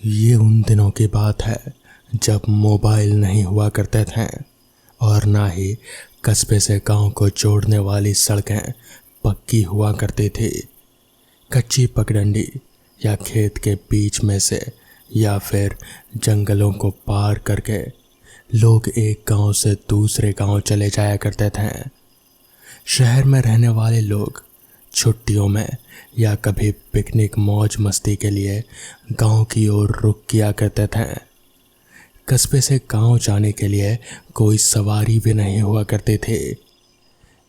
ये उन दिनों की बात है जब मोबाइल नहीं हुआ करते थे और ना ही कस्बे से गांव को जोड़ने वाली सड़कें पक्की हुआ करती थी। कच्ची पगडंडी या खेत के बीच में से या फिर जंगलों को पार करके लोग एक गांव से दूसरे गांव चले जाया करते थे। शहर में रहने वाले लोग छुट्टियों में या कभी पिकनिक मौज मस्ती के लिए गांव की ओर रुख किया करते थे। कस्बे से गांव जाने के लिए कोई सवारी भी नहीं हुआ करती थी।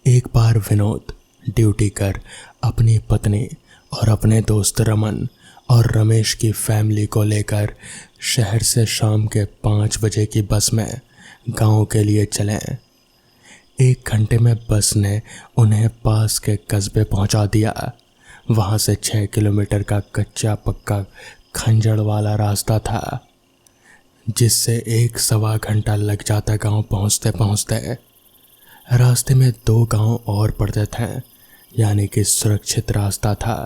एक बार विनोद ड्यूटी कर अपनी पत्नी और अपने दोस्त रमन और रमेश की फैमिली को लेकर शहर से शाम के 5 बजे की बस में गांव के लिए चले। 1 घंटे में बस ने उन्हें पास के कस्बे पहुंचा दिया। वहां से 6 किलोमीटर का कच्चा पक्का खंजर वाला रास्ता था जिससे 1-1.25 घंटा लग जाता गांव पहुंचते पहुंचते। रास्ते में 2 गांव और पड़ते थे, यानी कि सुरक्षित रास्ता था।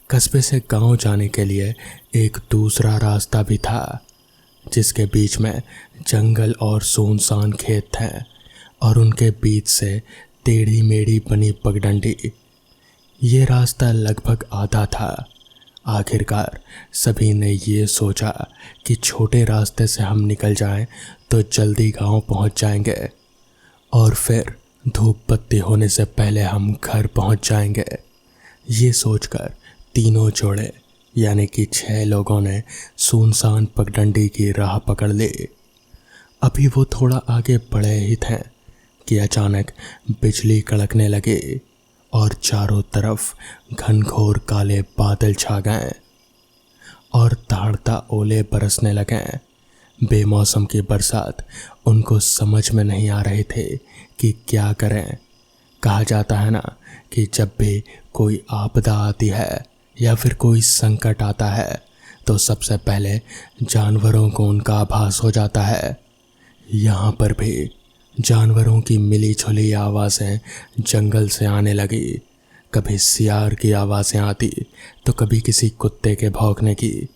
कस्बे से गांव जाने के लिए एक दूसरा रास्ता भी था जिसके बीच में जंगल और सुनसान खेत थे और उनके बीच से टेढ़ी मेढ़ी बनी पगडंडी। ये रास्ता लगभग आधा था। आखिरकार सभी ने ये सोचा कि छोटे रास्ते से हम निकल जाएं तो जल्दी गांव पहुंच जाएंगे और फिर धूप बत्ती होने से पहले हम घर पहुंच जाएंगे। ये सोचकर तीनों जोड़े यानी कि 6 लोगों ने सुनसान पगडंडी की राह पकड़ ली। अभी वो थोड़ा आगे बढ़े ही थे कि अचानक बिजली कड़कने लगी और चारों तरफ घनघोर काले बादल छा गए और दहाड़ता ओले बरसने लगे। बेमौसम की बरसात उनको समझ में नहीं आ रहे थे कि क्या करें। कहा जाता है ना कि जब भी कोई आपदा आती है या फिर कोई संकट आता है तो सबसे पहले जानवरों को उनका आभास हो जाता है। यहाँ पर भी जानवरों की मिली जुली आवाज़ें जंगल से आने लगी। कभी सियार की आवाज़ें आती तो कभी किसी कुत्ते के भौंकने की।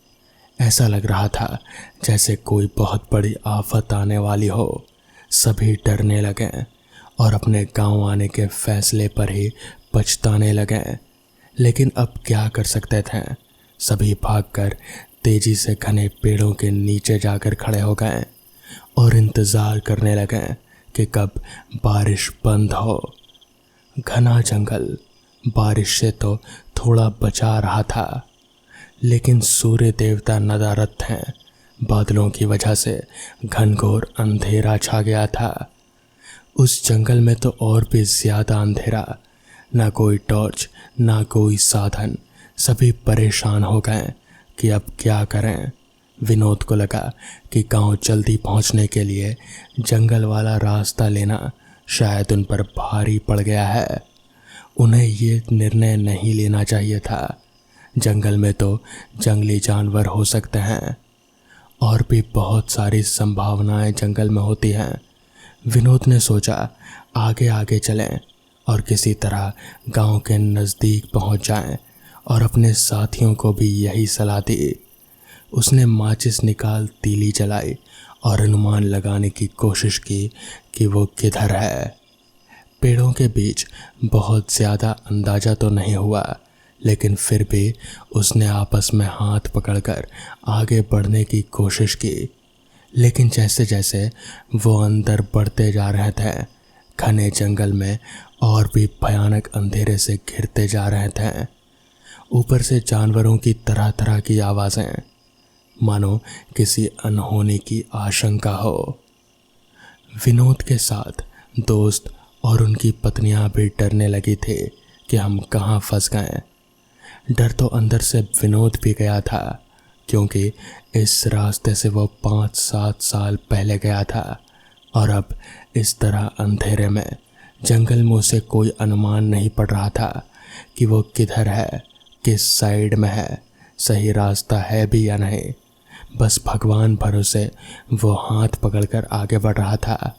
ऐसा लग रहा था जैसे कोई बहुत बड़ी आफत आने वाली हो। सभी डरने लगे और अपने गांव आने के फैसले पर ही पछताने लगे। लेकिन अब क्या कर सकते थे। सभी भागकर तेजी से घने पेड़ों के नीचे जाकर खड़े हो गए और इंतज़ार करने लगे कि कब बारिश बंद हो। घना जंगल बारिश से तो थोड़ा बचा रहा था, लेकिन सूर्य देवता नदारद थे। बादलों की वजह से घनघोर अंधेरा छा गया था। उस जंगल में तो और भी ज़्यादा अंधेरा। ना कोई टॉर्च ना कोई साधन। सभी परेशान हो गए कि अब क्या करें। विनोद को लगा कि गांव जल्दी पहुंचने के लिए जंगल वाला रास्ता लेना शायद उन पर भारी पड़ गया है। उन्हें ये निर्णय नहीं लेना चाहिए था। जंगल में तो जंगली जानवर हो सकते हैं और भी बहुत सारी संभावनाएं जंगल में होती हैं। विनोद ने सोचा आगे आगे चलें और किसी तरह गांव के नज़दीक पहुंच जाएं और अपने साथियों को भी यही सलाह दी। उसने माचिस निकाल तीली जलाई और अनुमान लगाने की कोशिश की कि वो किधर है। पेड़ों के बीच बहुत ज़्यादा अंदाज़ा तो नहीं हुआ, लेकिन फिर भी उसने आपस में हाथ पकड़कर आगे बढ़ने की कोशिश की। लेकिन जैसे जैसे वो अंदर बढ़ते जा रहे थे, घने जंगल में और भी भयानक अंधेरे से घिरते जा रहे थे। ऊपर से जानवरों की तरह तरह की आवाज़ें, मानो किसी अनहोनी की आशंका हो। विनोद के साथ दोस्त और उनकी पत्नियां भी डरने लगी थी कि हम कहाँ फंस गए। डर तो अंदर से विनोद भी गया था, क्योंकि इस रास्ते से वो 5-7 साल पहले गया था और अब इस तरह अंधेरे में जंगल में उसे कोई अनुमान नहीं पड़ रहा था कि वो किधर है, किस साइड में है, सही रास्ता है भी या नहीं। बस भगवान भरोसे वो हाथ पकड़कर आगे बढ़ रहा था।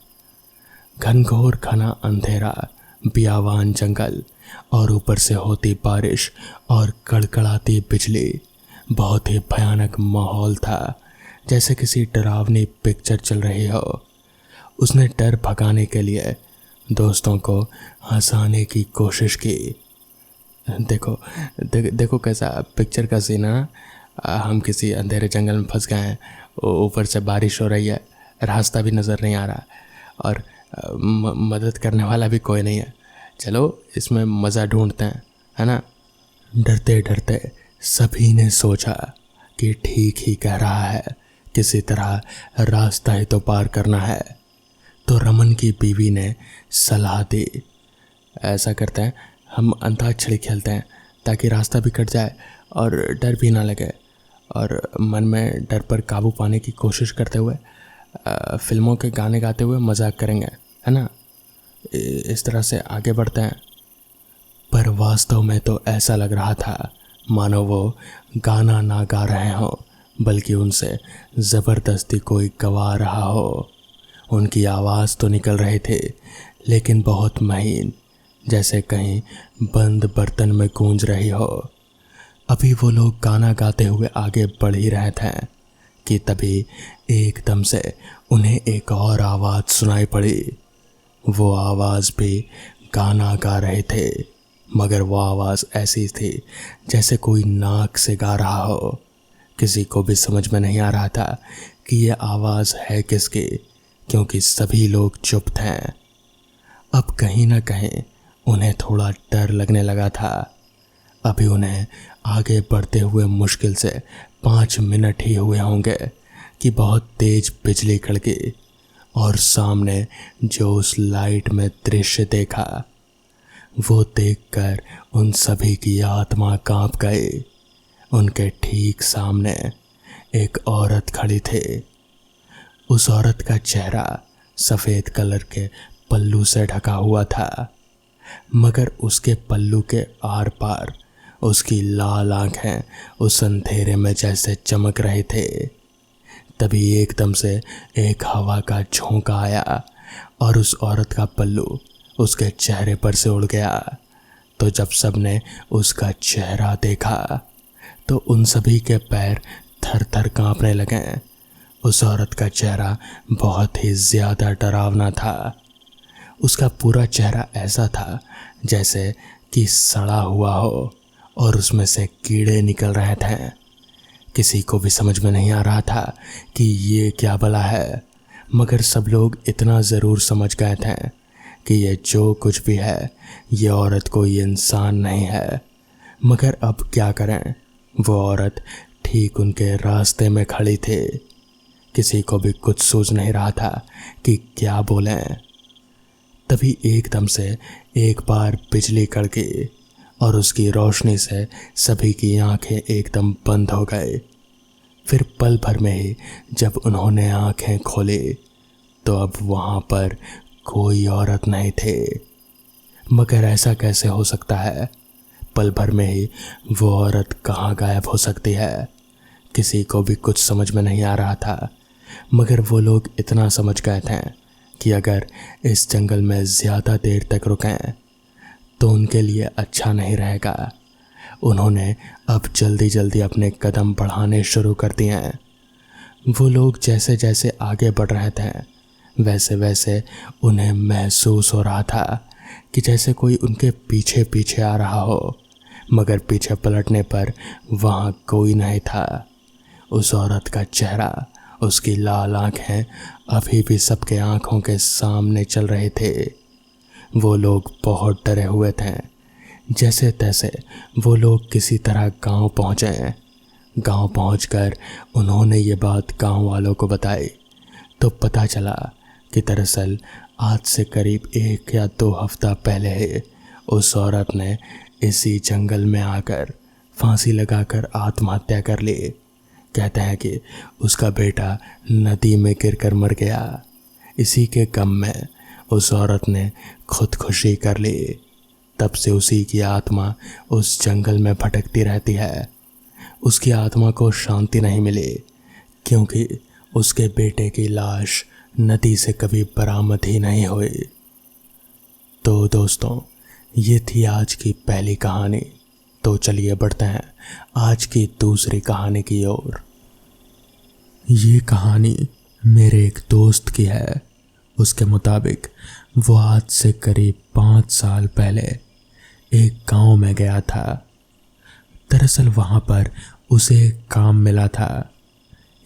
घनघोर घना अंधेरा, बियावान जंगल और ऊपर से होती बारिश और कड़कड़ाती बिजली बहुत ही भयानक माहौल था, जैसे किसी डरावनी पिक्चर चल रही हो। उसने डर भगाने के लिए दोस्तों को हंसाने की कोशिश की। देखो कैसा पिक्चर का सीन है ना। हम किसी अंधेरे जंगल में फंस गए हैं, ऊपर से बारिश हो रही है, रास्ता भी नज़र नहीं आ रहा और मदद करने वाला भी कोई नहीं है। चलो इसमें मज़ा ढूंढते हैं, है ना। डरते डरते सभी ने सोचा कि ठीक ही कह रहा है, किसी तरह रास्ता ही तो पार करना है। तो रमन की बीवी ने सलाह दी, ऐसा करते हैं हम अंताक्षरी खेलते हैं ताकि रास्ता भी कट जाए और डर भी ना लगे, और मन में डर पर काबू पाने की कोशिश करते हुए फिल्मों के गाने गाते हुए मजाक करेंगे, है ना। इस तरह से आगे बढ़ते हैं। पर वास्तव में तो ऐसा लग रहा था मानो वो गाना ना गा रहे हों, बल्कि उनसे ज़बरदस्ती कोई गवा रहा हो। उनकी आवाज़ तो निकल रहे थे, लेकिन बहुत महीन, जैसे कहीं बंद बर्तन में गूंज रही हो। अभी वो लोग गाना गाते हुए आगे बढ़ ही रहे थे कि तभी एकदम से उन्हें एक और आवाज़ सुनाई पड़ी। वो आवाज़ भी गाना गा रहे थे, मगर वो आवाज़ ऐसी थी जैसे कोई नाक से गा रहा हो। किसी को भी समझ में नहीं आ रहा था कि ये आवाज़ है किसकी, क्योंकि सभी लोग चुप थे। अब कहीं ना कहीं उन्हें थोड़ा डर लगने लगा था। अभी उन्हें आगे बढ़ते हुए मुश्किल से 5 मिनट ही हुए होंगे कि बहुत तेज बिजली कड़की और सामने जो उस लाइट में दृश्य देखा, वो देखकर उन सभी की आत्मा कांप गई। उनके ठीक सामने एक औरत खड़ी थी। उस औरत का चेहरा सफ़ेद कलर के पल्लू से ढका हुआ था, मगर उसके पल्लू के आर पार उसकी लाल आंखें उस अंधेरे में जैसे चमक रहे थे। तभी एकदम से एक हवा का झोंका आया और उस औरत का पल्लू उसके चेहरे पर से उड़ गया। तो जब सबने उसका चेहरा देखा तो उन सभी के पैर थर थर कांपने लगे। उस औरत का चेहरा बहुत ही ज़्यादा डरावना था। उसका पूरा चेहरा ऐसा था जैसे कि सड़ा हुआ हो और उसमें से कीड़े निकल रहे थे। किसी को भी समझ में नहीं आ रहा था कि ये क्या भला है, मगर सब लोग इतना ज़रूर समझ गए थे कि ये जो कुछ भी है ये औरत कोई इंसान नहीं है। मगर अब क्या करें, वो औरत ठीक उनके रास्ते में खड़ी थी। किसी को भी कुछ सूझ नहीं रहा था कि क्या बोलें। तभी एकदम से एक बार बिजली कड़की और उसकी रोशनी से सभी की आंखें एकदम बंद हो गई। फिर पल भर में ही जब उन्होंने आंखें खोली तो अब वहाँ पर कोई औरत नहीं थी। मगर ऐसा कैसे हो सकता है? पल भर में ही वो औरत कहाँ गायब हो सकती है? किसी को भी कुछ समझ में नहीं आ रहा था, मगर वो लोग इतना समझ गए थे कि अगर इस जंगल में ज़्यादा देर तक रुकें तो उनके लिए अच्छा नहीं रहेगा। उन्होंने अब जल्दी जल्दी अपने कदम बढ़ाने शुरू कर दिए हैं। वो लोग जैसे जैसे आगे बढ़ रहे थे वैसे वैसे उन्हें महसूस हो रहा था कि जैसे कोई उनके पीछे पीछे आ रहा हो, मगर पीछे पलटने पर वहाँ कोई नहीं था। उस औरत का चेहरा, उसकी लाल आँखें अभी भी सबके आँखों के सामने चल रहे थे। वो लोग बहुत डरे हुए थे। जैसे तैसे वो लोग किसी तरह गांव पहुँचे। गांव पहुंचकर उन्होंने ये बात गांव वालों को बताई तो पता चला कि दरअसल आज से करीब 1 या 2 हफ्ता पहले उस औरत ने इसी जंगल में आकर फांसी लगाकर आत्महत्या कर ली। कहते हैं कि उसका बेटा नदी में गिरकर मर गया। इसी के गम में उस औरत ने खुदकुशी कर ली। तब से उसी की आत्मा उस जंगल में भटकती रहती है। उसकी आत्मा को शांति नहीं मिली क्योंकि उसके बेटे की लाश नदी से कभी बरामद ही नहीं हुई। तो दोस्तों, ये थी आज की पहली कहानी तो चलिए बढ़ते हैं आज की दूसरी कहानी की ओर। ये कहानी मेरे एक दोस्त की है। उसके मुताबिक वो आज से करीब 5 साल पहले एक गांव में गया था। दरअसल वहां पर उसे एक काम मिला था।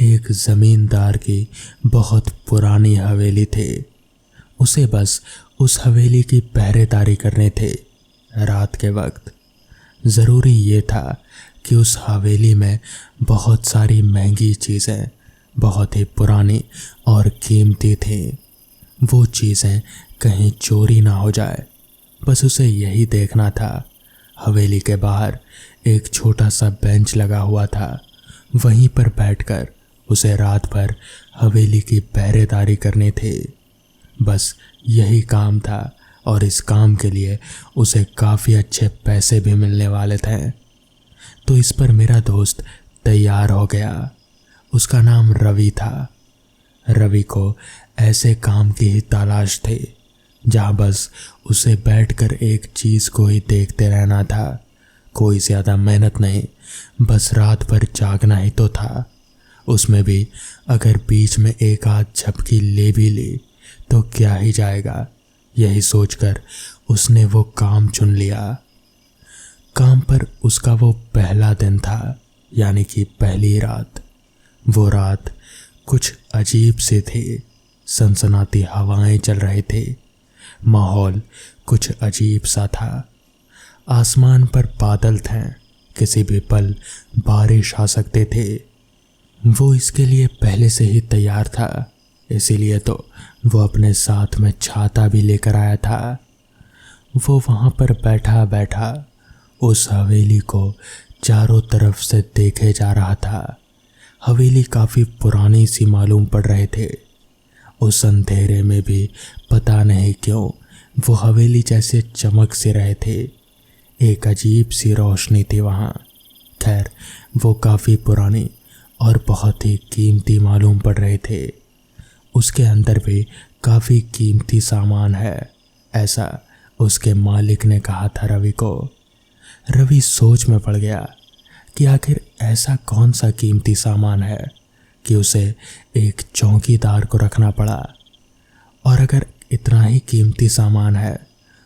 एक जमींदार की बहुत पुरानी हवेली थी। उसे बस उस हवेली की पहरेदारी करनी थी रात के वक्त। ज़रूरी ये था कि उस हवेली में बहुत सारी महंगी चीज़ें बहुत ही पुरानी और कीमती थीं। वो चीज़ें कहीं चोरी ना हो जाए, बस उसे यही देखना था। हवेली के बाहर एक छोटा सा बेंच लगा हुआ था। वहीं पर बैठकर उसे रात भर हवेली की पहरेदारी करनी थी। बस यही काम था और इस काम के लिए उसे काफ़ी अच्छे पैसे भी मिलने वाले थे। तो इस पर मेरा दोस्त तैयार हो गया। उसका नाम रवि था। रवि को ऐसे काम की ही तलाश थी जहाँ बस उसे बैठकर एक चीज़ को ही देखते रहना था। कोई ज़्यादा मेहनत नहीं, बस रात भर जागना ही तो था। उसमें भी अगर बीच में एक आध झपकी ले भी ली तो क्या ही जाएगा। यही सोचकर उसने वो काम चुन लिया। काम पर उसका वो पहला दिन था, यानी कि पहली रात। वो रात कुछ अजीब सी थी। सनसनाती हवाएं चल रही थी। माहौल कुछ अजीब सा था। आसमान पर बादल थे, किसी भी पल बारिश आ सकते थे। वो इसके लिए पहले से ही तैयार था, इसीलिए तो वो अपने साथ में छाता भी लेकर आया था। वो वहाँ पर बैठा बैठा उस हवेली को चारों तरफ से देखे जा रहा था। हवेली काफ़ी पुरानी सी मालूम पड़ रहे थे। उस अंधेरे में भी पता नहीं क्यों वो हवेली जैसे चमक से रहे थे। एक अजीब सी रोशनी थी वहाँ। खैर, वो काफ़ी पुरानी और बहुत ही कीमती मालूम पड़ रहे थे। उसके अंदर भी काफ़ी कीमती सामान है, ऐसा उसके मालिक ने कहा था रवि को। रवि सोच में पड़ गया कि आखिर ऐसा कौन सा कीमती सामान है कि उसे एक चौकीदार को रखना पड़ा। और अगर इतना ही कीमती सामान है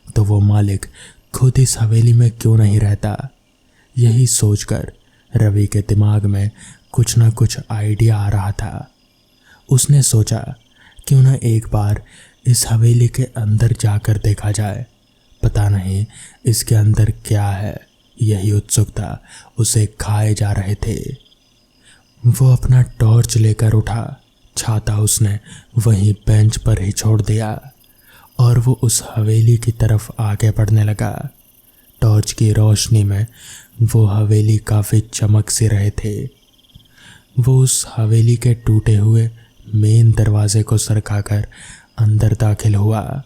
तो वो मालिक खुद इस हवेली में क्यों नहीं रहता। यही सोचकर रवि के दिमाग में कुछ ना कुछ आइडिया आ रहा था। उसने सोचा क्यों ना एक बार इस हवेली के अंदर जाकर देखा जाए, पता नहीं इसके अंदर क्या है। यही उत्सुकता उसे खाए जा रहे थे। वो अपना टॉर्च लेकर उठा। छाता उसने वहीं बेंच पर ही छोड़ दिया और वो उस हवेली की तरफ आगे बढ़ने लगा। टॉर्च की रोशनी में वो हवेली काफ़ी चमक से रहे थे। वो उस हवेली के टूटे हुए मेन दरवाजे को सरकाकर अंदर दाखिल हुआ।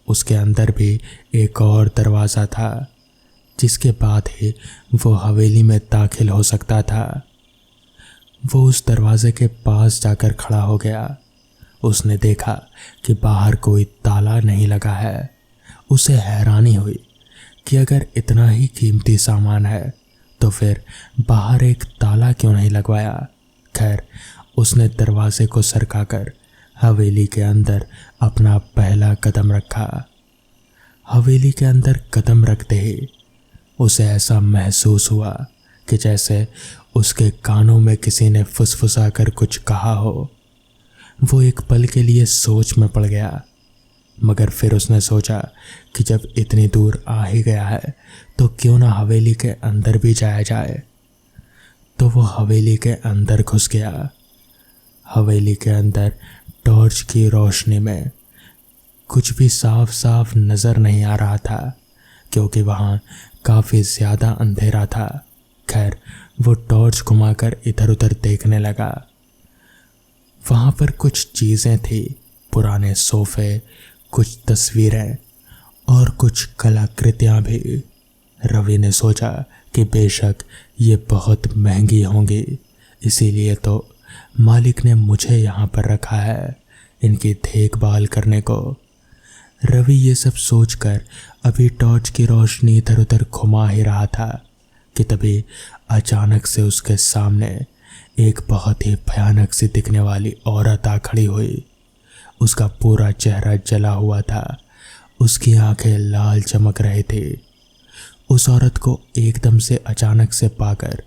उसके अंदर भी एक और दरवाज़ा था जिसके बाद ही वो हवेली में दाखिल हो सकता था। वो उस दरवाजे के पास जाकर खड़ा हो गया। उसने देखा कि बाहर कोई ताला नहीं लगा है। उसे हैरानी हुई कि अगर इतना ही कीमती सामान है तो फिर बाहर एक ताला क्यों नहीं लगवाया। खैर, उसने दरवाजे को सरकाकर हवेली के अंदर अपना पहला कदम रखा। हवेली के अंदर कदम रखते ही उसे ऐसा महसूस हुआ कि जैसे उसके कानों में किसी ने फुसफुसा कर कुछ कहा हो। वो एक पल के लिए सोच में पड़ गया, मगर फिर उसने सोचा कि जब इतनी दूर आ ही गया है तो क्यों ना हवेली के अंदर भी जाया जाए। तो वो हवेली के अंदर घुस गया। हवेली के अंदर टॉर्च की रोशनी में कुछ भी साफ साफ नज़र नहीं आ रहा था क्योंकि वहाँ काफ़ी ज़्यादा अंधेरा था। खैर, वो टॉर्च घुमाकर इधर उधर देखने लगा। वहाँ पर कुछ चीज़ें थी, पुराने सोफ़े, कुछ तस्वीरें और कुछ कलाकृतियाँ भी। रवि ने सोचा कि बेशक ये बहुत महंगी होंगी, इसीलिए तो मालिक ने मुझे यहाँ पर रखा है इनकी देखभाल करने को। रवि ये सब सोचकर अभी टॉर्च की रोशनी इधर उधर घुमा ही रहा था कि तभी अचानक से उसके सामने एक बहुत ही भयानक सी दिखने वाली औरत आ खड़ी हुई। उसका पूरा चेहरा जला हुआ था, उसकी आंखें लाल चमक रहे थे। उस औरत को एकदम से अचानक से पाकर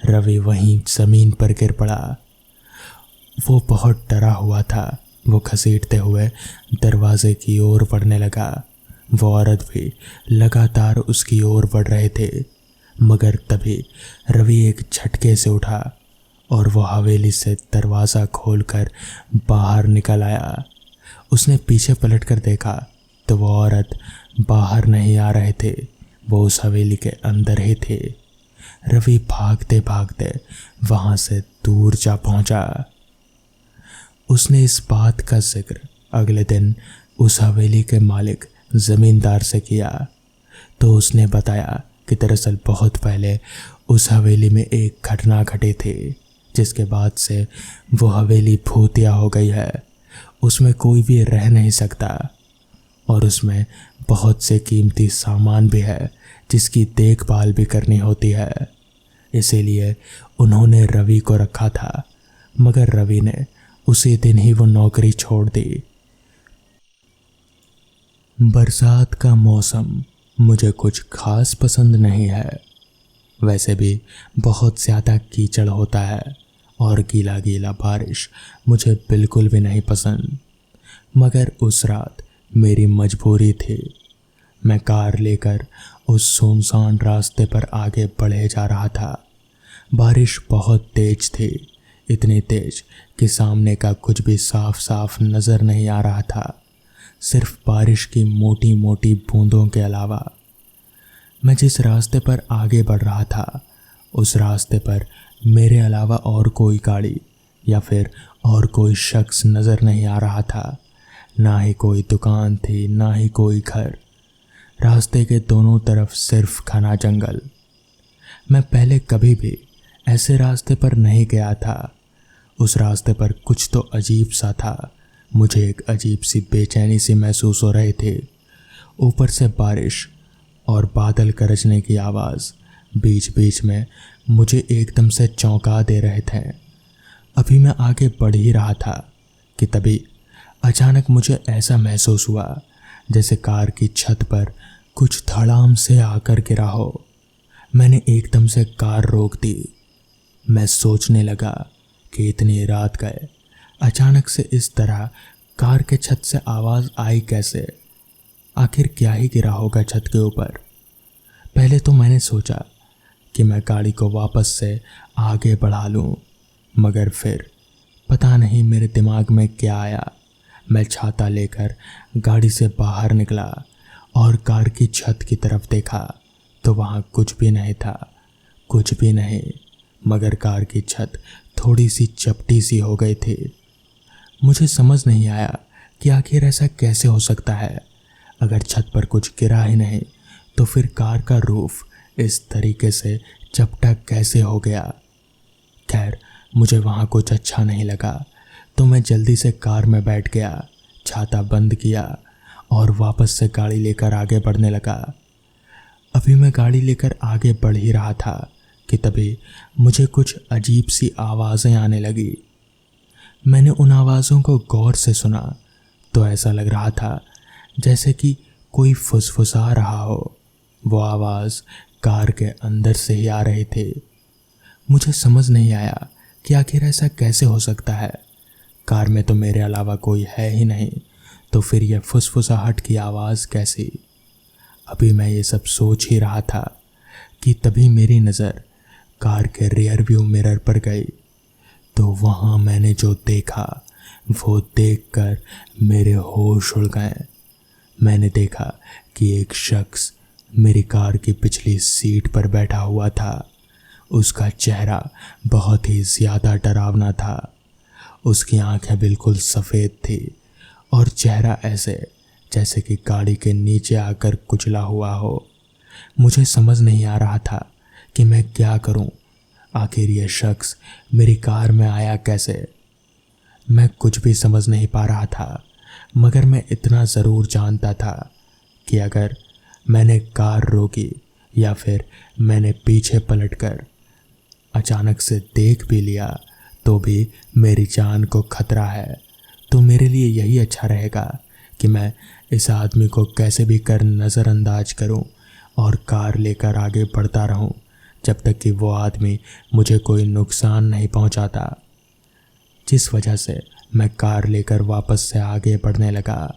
रवि वहीं जमीन पर गिर पड़ा। वो बहुत डरा हुआ था। वो घसीटते हुए दरवाजे की ओर बढ़ने लगा। वो औरत भी लगातार उसकी ओर बढ़ रहे थे, मगर तभी रवि एक झटके से उठा और वो हवेली से दरवाज़ा खोलकर बाहर निकल आया। उसने पीछे पलटकर देखा तो वो औरत बाहर नहीं आ रहे थे, वो उस हवेली के अंदर ही थे। रवि भागते भागते वहाँ से दूर जा पहुँचा। उसने इस बात का जिक्र अगले दिन उस हवेली के मालिक ज़मींदार से किया तो उसने बताया कि दरअसल बहुत पहले उस हवेली में एक घटना घटी थी, जिसके बाद से वो हवेली भूतिया हो गई है। उसमें कोई भी रह नहीं सकता और उसमें बहुत से कीमती सामान भी है जिसकी देखभाल भी करनी होती है। इसीलिए उन्होंने रवि को रखा था, मगर रवि ने उसी दिन ही वो नौकरी छोड़ दी। बरसात का मौसम मुझे कुछ खास पसंद नहीं है। वैसे भी बहुत ज़्यादा कीचड़ होता है और गीला गीला बारिश मुझे बिल्कुल भी नहीं पसंद। मगर उस रात मेरी मजबूरी थी। मैं कार लेकर उस सुनसान रास्ते पर आगे बढ़े जा रहा था। बारिश बहुत तेज थी, इतनी तेज कि सामने का कुछ भी साफ साफ नज़र नहीं आ रहा था, सिर्फ बारिश की मोटी मोटी बूंदों के अलावा। मैं जिस रास्ते पर आगे बढ़ रहा था उस रास्ते पर मेरे अलावा और कोई गाड़ी या फिर और कोई शख्स नज़र नहीं आ रहा था। ना ही कोई दुकान थी, ना ही कोई घर। रास्ते के दोनों तरफ सिर्फ घना जंगल। मैं पहले कभी भी ऐसे रास्ते पर नहीं गया था। उस रास्ते पर कुछ तो अजीब सा था। मुझे एक अजीब सी बेचैनी सी महसूस हो रही थी। ऊपर से बारिश और बादल गरजने की आवाज़ बीच बीच में मुझे एकदम से चौंका दे रहे थे। अभी मैं आगे बढ़ ही रहा था कि तभी अचानक मुझे ऐसा महसूस हुआ जैसे कार की छत पर कुछ धड़ाम से आकर गिरा हो। मैंने एकदम से कार रोक दी। मैं सोचने लगा कि इतनी रात गए, अचानक से इस तरह कार के छत से आवाज़ आई कैसे? आखिर क्या ही गिरा होगा छत के ऊपर? पहले तो मैंने सोचा कि मैं गाड़ी को वापस से आगे बढ़ा लूं, मगर फिर पता नहीं मेरे दिमाग में क्या आया। मैं छाता लेकर गाड़ी से बाहर निकला और कार की छत की तरफ देखा तो वहाँ कुछ भी नहीं था, कुछ भी नहीं, मगर कार की छत थोड़ी सी चपटी सी हो गई थी। मुझे समझ नहीं आया कि आखिर ऐसा कैसे हो सकता है। अगर छत पर कुछ गिरा ही नहीं तो फिर कार का रूफ इस तरीके से चपटा कैसे हो गया? खैर, मुझे वहाँ कुछ अच्छा नहीं लगा तो मैं जल्दी से कार में बैठ गया, छाता बंद किया और वापस से गाड़ी लेकर आगे बढ़ने लगा। अभी मैं गाड़ी लेकर आगे बढ़ ही रहा था कि तभी मुझे कुछ अजीब सी आवाज़ें आने लगी। मैंने उन आवाज़ों को गौर से सुना तो ऐसा लग रहा था जैसे कि कोई फुसफुसा रहा हो। वो आवाज़ कार के अंदर से ही आ रही थी। मुझे समझ नहीं आया कि आखिर ऐसा कैसे हो सकता है। कार में तो मेरे अलावा कोई है ही नहीं, तो फिर यह फुसफुसाहट की आवाज़ कैसी? अभी मैं ये सब सोच ही रहा था कि तभी मेरी नज़र कार के रियर व्यू मिरर पर गई तो वहाँ मैंने जो देखा वो देखकर मेरे होश उड़ गए। मैंने देखा कि एक शख्स मेरी कार की पिछली सीट पर बैठा हुआ था। उसका चेहरा बहुत ही ज़्यादा डरावना था। उसकी आंखें बिल्कुल सफ़ेद थी और चेहरा ऐसे जैसे कि गाड़ी के नीचे आकर कुचला हुआ हो। मुझे समझ नहीं आ रहा था कि मैं क्या करूं। आखिर यह शख्स मेरी कार में आया कैसे? मैं कुछ भी समझ नहीं पा रहा था, मगर मैं इतना ज़रूर जानता था कि अगर मैंने कार रोकी या फिर मैंने पीछे पलटकर अचानक से देख भी लिया तो भी मेरी जान को खतरा है, तो मेरे लिए यही अच्छा रहेगा कि मैं इस आदमी को कैसे भी कर नज़रअंदाज करूं और कार लेकर आगे बढ़ता रहूं जब तक कि वो आदमी मुझे कोई नुकसान नहीं पहुंचाता। जिस वजह से मैं कार लेकर वापस से आगे बढ़ने लगा।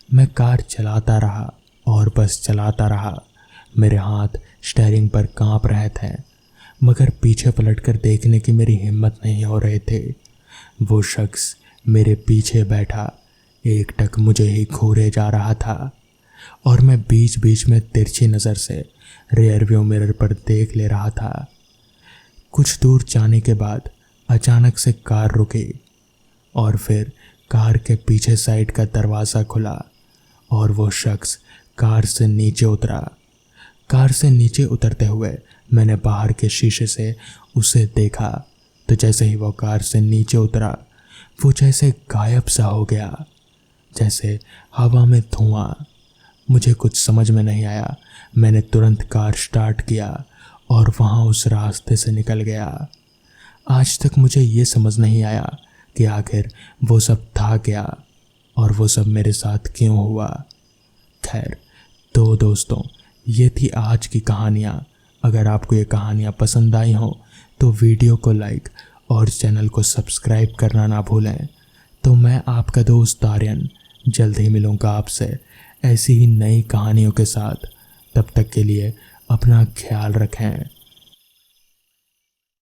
मैं कार चलाता रहा और बस चलाता रहा। मेरे हाथ स्टीयरिंग पर कांप रहे थे, मगर पीछे पलटकर देखने की मेरी हिम्मत नहीं हो रही थी। वो शख्स मेरे पीछे बैठा एकटक मुझे ही घूरे जा रहा था और मैं बीच बीच में तिरछी नज़र से रियर व्यू मिरर पर देख ले रहा था। कुछ दूर जाने के बाद अचानक से कार रुकी और फिर कार के पीछे साइड का दरवाज़ा खुला और वो शख्स कार से नीचे उतरा। कार से नीचे उतरते हुए मैंने बाहर के शीशे से उसे देखा, तो जैसे ही वो कार से नीचे उतरा वो जैसे गायब सा हो गया, जैसे हवा में धुआं। मुझे कुछ समझ में नहीं आया। मैंने तुरंत कार स्टार्ट किया और वहाँ उस रास्ते से निकल गया। आज तक मुझे ये समझ नहीं आया कि आखिर वो सब था क्या और वो सब मेरे साथ क्यों हुआ। खैर, तो दोस्तों, ये थी आज की कहानियाँ। अगर आपको ये कहानियाँ पसंद आई हों तो वीडियो को लाइक और चैनल को सब्सक्राइब करना ना भूलें। तो मैं आपका दोस्त आर्यन जल्द ही मिलूँगा आपसे ऐसी ही नई कहानियों के साथ। तब तक के लिए अपना ख्याल रखें।